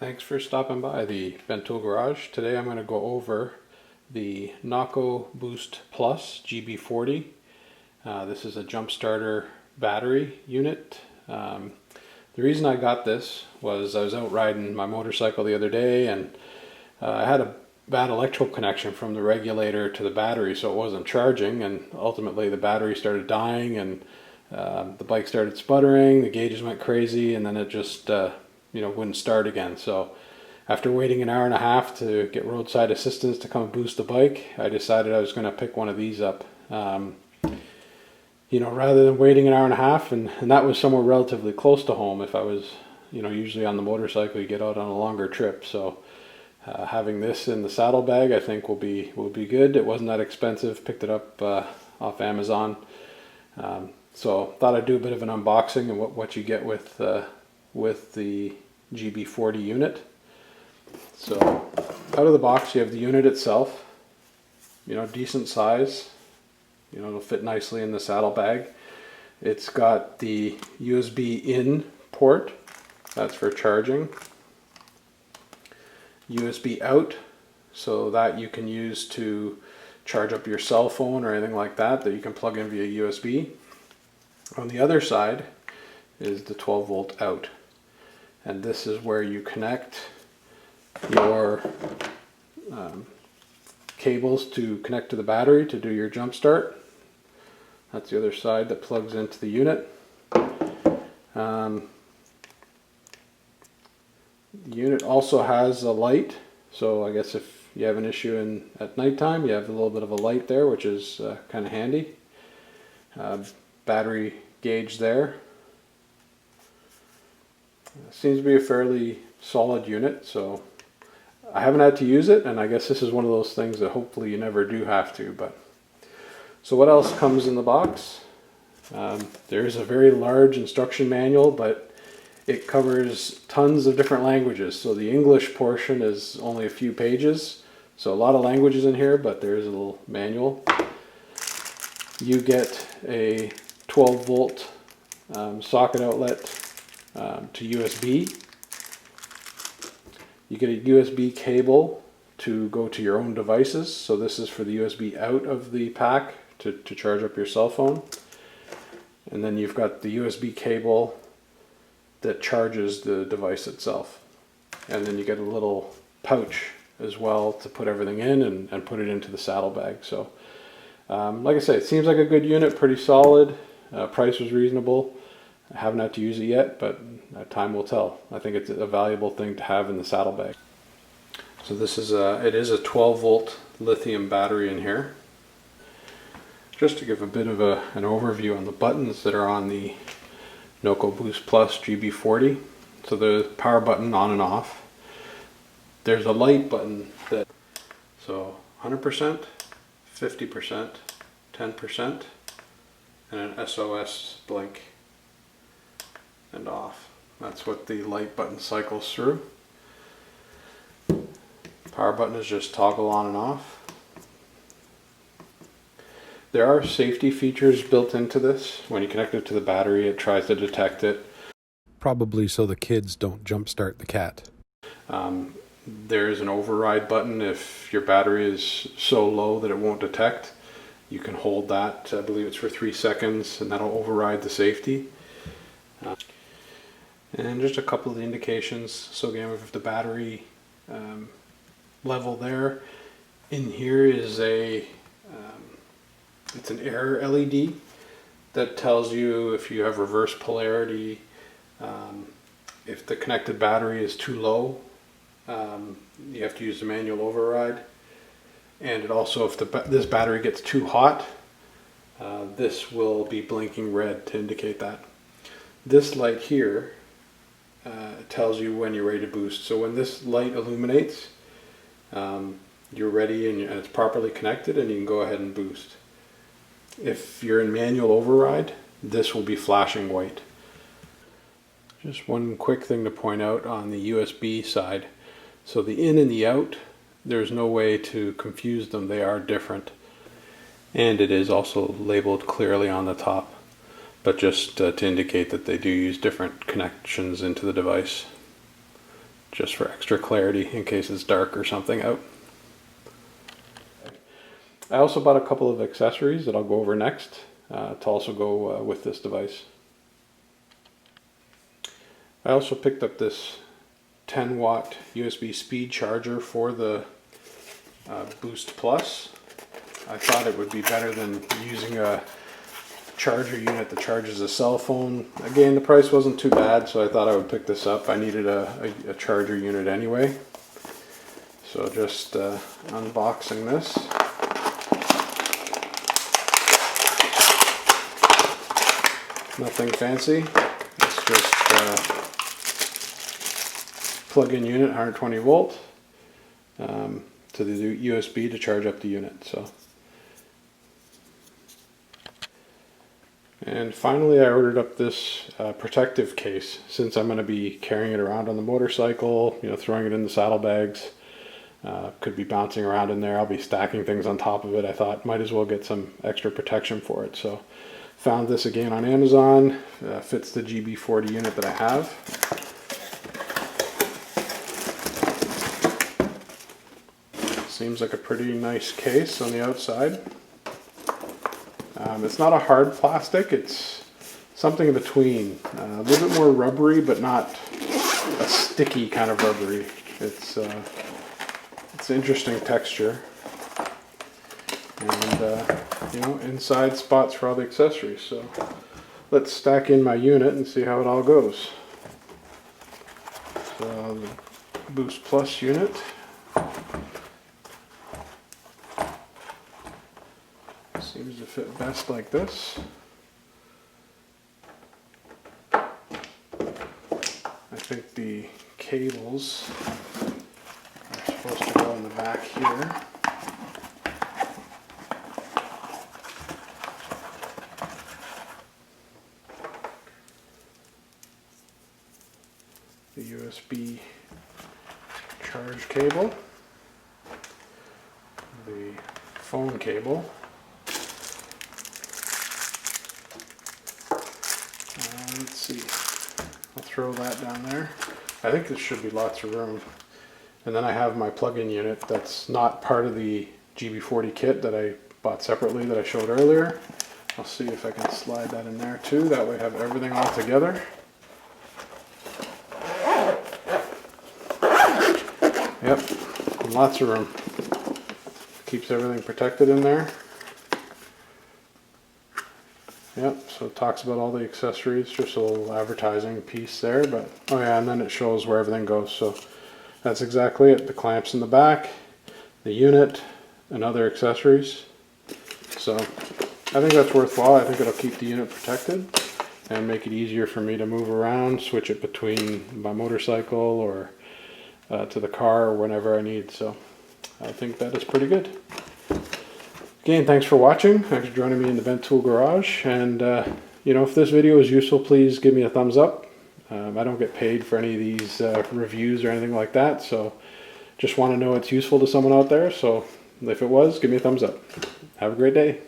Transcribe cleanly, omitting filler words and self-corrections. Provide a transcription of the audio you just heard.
Thanks for stopping by the Bento Garage. Today I'm going to go over the Noco Boost Plus GB40. This is a jump starter battery unit. The reason I got this was I was out riding my motorcycle the other day and I had a bad electrical connection from the regulator to the battery, so it wasn't charging, and ultimately the battery started dying and the bike started sputtering, the gauges went crazy, and then it just wouldn't start again. So after waiting an hour and a half to get roadside assistance to come boost the bike, I decided I was going to pick one of these up. Rather than waiting an hour and a half, and that was somewhere relatively close to home. If I was, usually on the motorcycle, you get out on a longer trip. So having this in the saddlebag, I think will be good. It wasn't that expensive. Picked it up off Amazon. So thought I'd do a bit of an unboxing and what you get with the GB40 unit. So out of the box you have the unit itself, decent size, it'll fit nicely in the saddlebag. It's got the USB in port, that's for charging. USB out, so that you can use to charge up your cell phone or anything like that you can plug in via USB. On the other side is the 12 volt out. And this is where you connect your cables to connect to the battery to do your jump start. That's the other side that plugs into the unit. The unit also has a light, so I guess if you have an issue at nighttime, you have a little bit of a light there, which is kind of handy. Battery gauge there. Seems to be a fairly solid unit, so I haven't had to use it, and I guess this is one of those things that hopefully you never do have to. But so what else comes in the box? There's a very large instruction manual, but it covers tons of different languages. So the English portion is only a few pages, so a lot of languages in here, but there's a little manual. You get a 12 volt socket outlet to USB. You get a USB cable to go to your own devices. So this is for the USB out of the pack to charge up your cell phone. And then you've got the USB cable that charges the device itself. And then you get a little pouch as well to put everything in and put it into the saddlebag. So like I say, it seems like a good unit, pretty solid. Price was reasonable. I haven't had to use it yet, but time will tell. I think it's a valuable thing to have in the saddlebag. So this is it is a 12 volt lithium battery in here. Just to give a bit of an overview on the buttons that are on the Noco Boost Plus GB40. So the power button on and off. There's a light button so 100%, 50%, 10%, and an SOS blink and off. That's what the light button cycles through. Power button is just toggle on and off. There are safety features built into this. When you connect it to the battery, it tries to detect it. Probably so the kids don't jump start the cat. There is an override button if your battery is so low that it won't detect. You can hold that, I believe it's for 3 seconds, and that'll override the safety. And just a couple of the indications. So again, with the battery level there, in here is it's an error LED that tells you if you have reverse polarity, if the connected battery is too low, you have to use the manual override. And it also, if this battery gets too hot, this will be blinking red to indicate that. This light here tells you when you're ready to boost. So when this light illuminates, you're ready and it's properly connected, and you can go ahead and boost. If you're in manual override, this will be flashing white. Just one quick thing to point out on the USB side. So the in and the out, there's no way to confuse them. They are different. And it is also labeled clearly on the top, but just to indicate that they do use different connections into the device. just for extra clarity in case it's dark or something out. I also bought a couple of accessories that I'll go over next to also go with this device. I also picked up this 10 watt USB speed charger for the Boost Plus. I thought it would be better than using a charger unit that charges a cell phone. Again, the price wasn't too bad, so I thought I would pick this up. I needed a charger unit anyway. So just unboxing this. Nothing fancy. It's just plug-in unit, 120 volt to the USB to charge up the unit. So, and finally, I ordered up this protective case since I'm going to be carrying it around on the motorcycle. You know, throwing it in the saddlebags. Could be bouncing around in there. I'll be stacking things on top of it. I thought might as well get some extra protection for it. So, found this again on Amazon. Fits the GB40 unit that I have. Seems like a pretty nice case on the outside. It's not a hard plastic, it's something in between. A little bit more rubbery, but not a sticky kind of rubbery. It's an interesting texture. And you know, inside spots for all the accessories. So let's stack in my unit and see how it all goes. So the Boost Plus unit. Seems to fit best like this. I think the cables are supposed to go in the back here. The USB charge cable, the phone cable. Let's see, I'll throw that down there. I think there should be lots of room. And then I have my plug-in unit that's not part of the GB40 kit that I bought separately that I showed earlier. I'll see if I can slide that in there too, that way I have everything all together. Yep, lots of room. Keeps everything protected in there. Yep, so it talks about all the accessories, just a little advertising piece there, but oh yeah, and then it shows where everything goes. So that's exactly it. The clamps in the back, the unit, and other accessories. So I think that's worthwhile. I think it'll keep the unit protected and make it easier for me to move around, switch it between my motorcycle or to the car or whenever I need. So I think that is pretty good. Again, thanks for watching. Thanks for joining me in the Vent Tool Garage. And you know, if this video is useful, please give me a thumbs up. I don't get paid for any of these reviews or anything like that, so just want to know it's useful to someone out there. So if it was, give me a thumbs up. Have a great day.